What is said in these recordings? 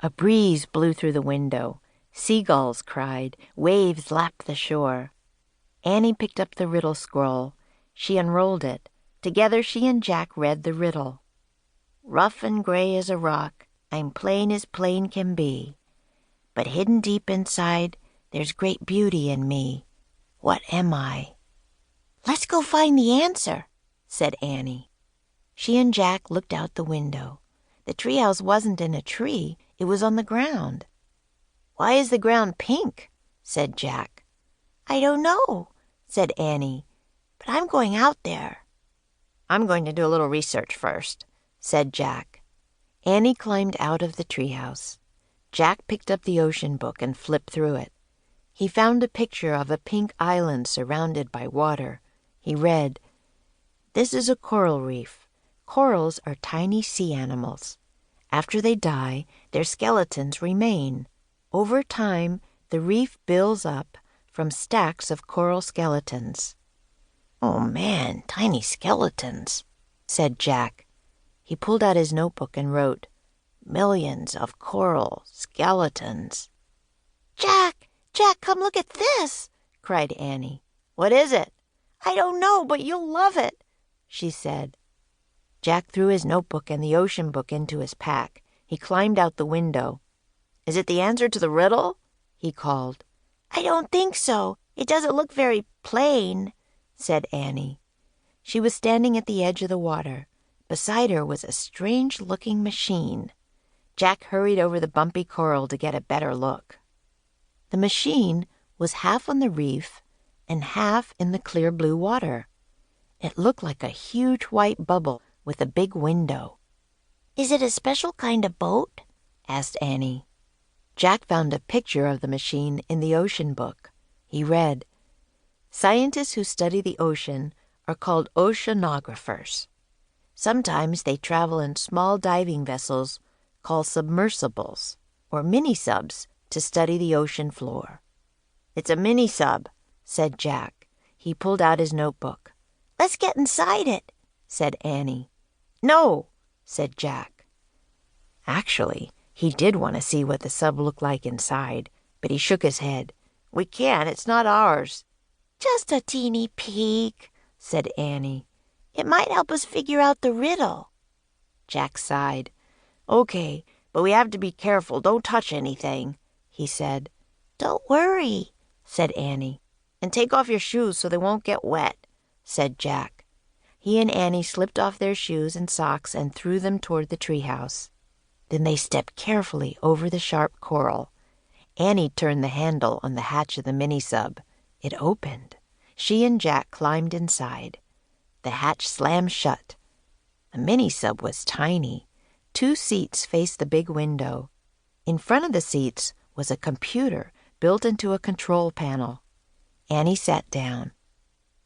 A breeze blew through the window. Seagulls cried. Waves lapped the shore. Annie picked up the riddle scroll. She unrolled it. Together she and Jack read the riddle. Rough and gray as a rock, I'm plain as plain can be. But hidden deep inside, there's great beauty in me. What am I? Let's go find the answer, said Annie. She and Jack looked out the window. The treehouse wasn't in a tree, it was on the ground. Why is the ground pink? Said Jack. I don't know, said Annie, but I'm going out there. I'm going to do a little research first, said Jack. Annie climbed out of the treehouse. Jack picked up the ocean book and flipped through it. He found a picture of a pink island surrounded by water. He read, This is a coral reef. Corals are tiny sea animals. After they die, their skeletons remain. Over time, the reef builds up from stacks of coral skeletons. Oh man, tiny skeletons, said Jack. He pulled out his notebook and wrote, Millions of coral skeletons. Jack, come look at this, cried Annie. What is it? I don't know, but you'll love it, she said. Jack threw his notebook and the ocean book into his pack. He climbed out the window. Is it the answer to the riddle? He called. I don't think so. It doesn't look very plain, said Annie. She was standing at the edge of the water. Beside her was a strange-looking machine. Jack hurried over the bumpy coral to get a better look. The machine was half on the reef and half in the clear blue water. It looked like a huge white bubble with a big window. Is it a special kind of boat? Asked Annie. Jack found a picture of the machine in the ocean book. He read, Scientists who study the ocean are called oceanographers. Sometimes they travel in small diving vessels called submersibles, or mini-subs, to study the ocean floor. It's a mini-sub, said Jack. He pulled out his notebook. Let's get inside it, said Annie. No, said Jack. Actually, he did want to see what the sub looked like inside, but he shook his head. We can't, it's not ours. Just a teeny peek, said Annie. It might help us figure out the riddle. Jack sighed. Okay, but we have to be careful. Don't touch anything, he said. Don't worry, said Annie. And take off your shoes so they won't get wet, said Jack. He and Annie slipped off their shoes and socks and threw them toward the treehouse. Then they stepped carefully over the sharp coral. Annie turned the handle on the hatch of the mini-sub. It opened. She and Jack climbed inside. The hatch slammed shut. The mini-sub was tiny. 2 seats faced the big window. In front of the seats was a computer built into a control panel. Annie sat down.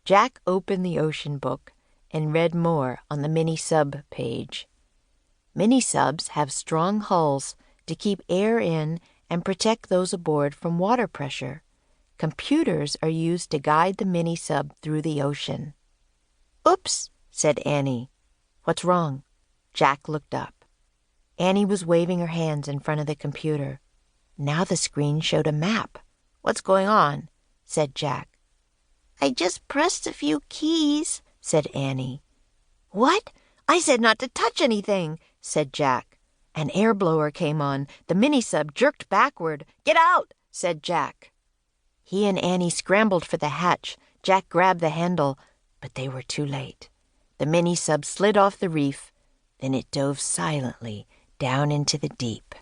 Jack opened the ocean book and read more on the mini-sub page. Mini-subs have strong hulls to keep air in and protect those aboard from water pressure. Computers are used to guide the mini-sub through the ocean. Oops, said Annie. What's wrong? Jack looked up. Annie was waving her hands in front of the computer. Now the screen showed a map. What's going on? Said Jack. I just pressed a few keys, said Annie. What? I said not to touch anything, said Jack. An air blower came on. The mini-sub jerked backward. Get out, said Jack. He and Annie scrambled for the hatch. Jack grabbed the handle, but they were too late. The mini-sub slid off the reef. Then it dove silently down into the deep.